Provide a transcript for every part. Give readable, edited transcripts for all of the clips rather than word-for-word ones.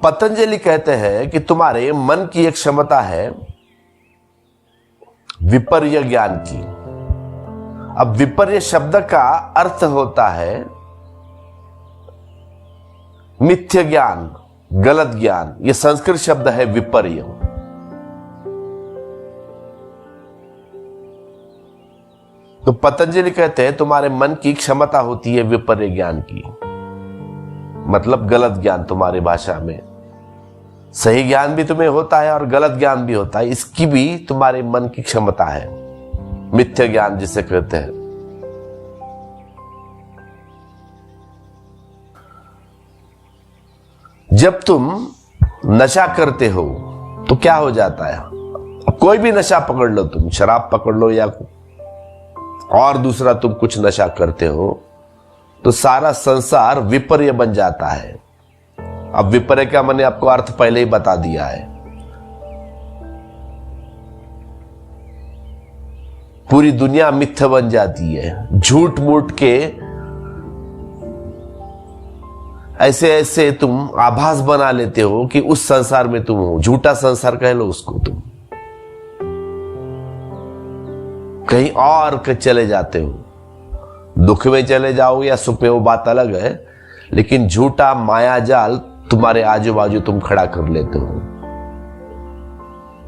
पतंजलि कहते हैं कि तुम्हारे मन की एक क्षमता है विपर्य ज्ञान की। अब विपर्य शब्द का अर्थ होता है मिथ्य ज्ञान, गलत ज्ञान। यह संस्कृत शब्द है विपर्य। तो पतंजलि कहते हैं तुम्हारे मन की क्षमता होती है विपर्य ज्ञान की, मतलब गलत ज्ञान। तुम्हारी भाषा में सही ज्ञान भी तुम्हें होता है और गलत ज्ञान भी होता है, इसकी भी तुम्हारे मन की क्षमता है, मिथ्या ज्ञान जिसे कहते हैं। जब तुम नशा करते हो तो क्या हो जाता है? कोई भी नशा पकड़ लो, तुम शराब पकड़ लो या और दूसरा तुम कुछ नशा करते हो, तो सारा संसार विपर्य बन जाता है। अब विपर्य का मैंने आपको अर्थ पहले ही बता दिया है। पूरी दुनिया मिथ्या बन जाती है। झूठ मूठ के ऐसे ऐसे तुम आभास बना लेते हो कि उस संसार में तुम हो। झूठा संसार कह लो उसको। तुम कहीं और चले जाते हो, दुख में चले जाओ या सुख में, वो बात अलग है, लेकिन झूठा माया जाल तुम्हारे आजू बाजू तुम खड़ा कर लेते हो।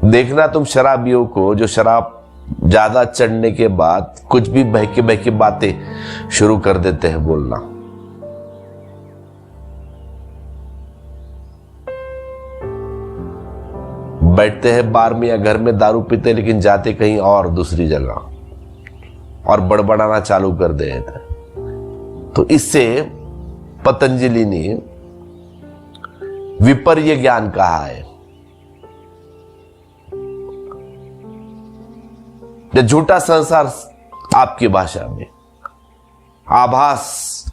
देखना तुम शराबियों को जो शराब ज्यादा चढ़ने के बाद कुछ भी बहके बहके बातें शुरू कर देते हैं बोलना। बैठते हैं बार में या घर में दारू पीते, लेकिन जाते कहीं और दूसरी जगह और बड़बड़ाना चालू कर देते थे। तो इससे पतंजलि ने विपर्य ज्ञान कहा है। ये झूठा संसार आपकी भाषा में आभास,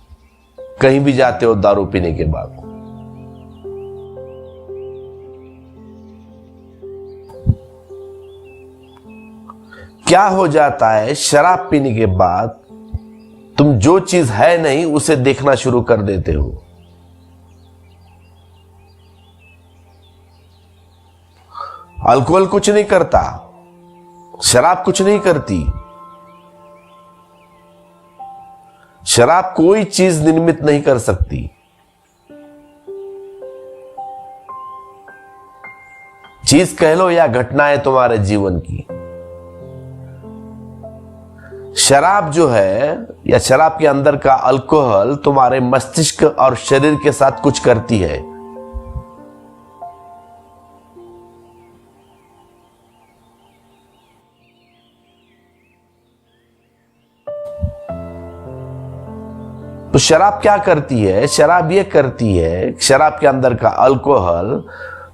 कहीं भी जाते हो दारू पीने के बाद। क्या हो जाता है शराब पीने के बाद? तुम जो चीज है नहीं उसे देखना शुरू कर देते हो। अल्कोहल कुछ नहीं करता, शराब कुछ नहीं करती। शराब कोई चीज निर्मित नहीं कर सकती। चीज कह लो या घटनाएं तुम्हारे जीवन की। शराब जो है या शराब के अंदर का अल्कोहल तुम्हारे मस्तिष्क और शरीर के साथ कुछ करती है। तो शराब क्या करती है? शराब ये करती है, शराब के अंदर का अल्कोहल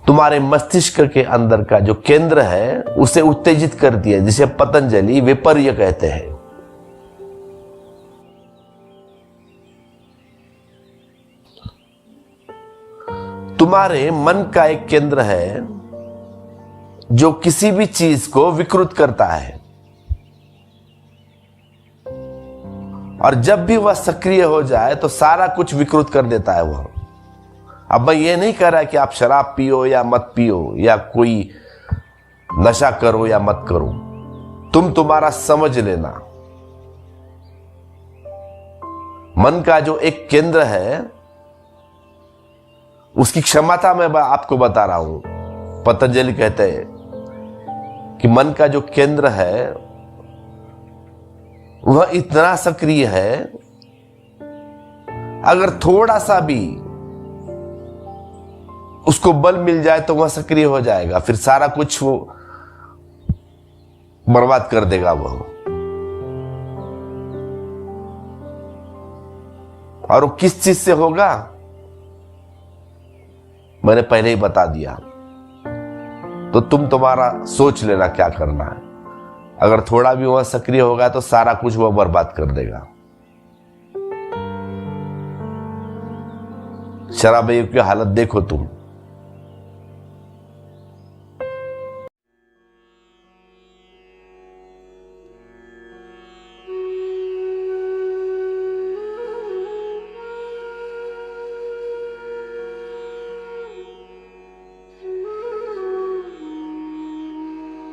तुम्हारे मस्तिष्क के अंदर का जो केंद्र है उसे उत्तेजित करती है, जिसे पतंजलि विपर्य कहते हैं। तुम्हारे मन का एक केंद्र है जो किसी भी चीज को विकृत करता है, और जब भी वह सक्रिय हो जाए तो सारा कुछ विकृत कर देता है वह। अब मैं ये नहीं कह रहा कि आप शराब पियो या मत पियो या कोई नशा करो या मत करो, तुम्हारा समझ लेना। मन का जो एक केंद्र है उसकी क्षमता मैं आपको बता रहा हूं। पतंजलि कहते हैं कि मन का जो केंद्र है वह इतना सक्रिय है, अगर थोड़ा सा भी उसको बल मिल जाए तो वह सक्रिय हो जाएगा, फिर सारा कुछ वो बर्बाद कर देगा वह। और वो किस चीज से होगा मैंने पहले ही बता दिया। तो तुम्हारा सोच लेना क्या करना है। अगर थोड़ा भी वह सक्रिय होगा तो सारा कुछ वह बर्बाद कर देगा। शराबियों की हालत देखो तुम।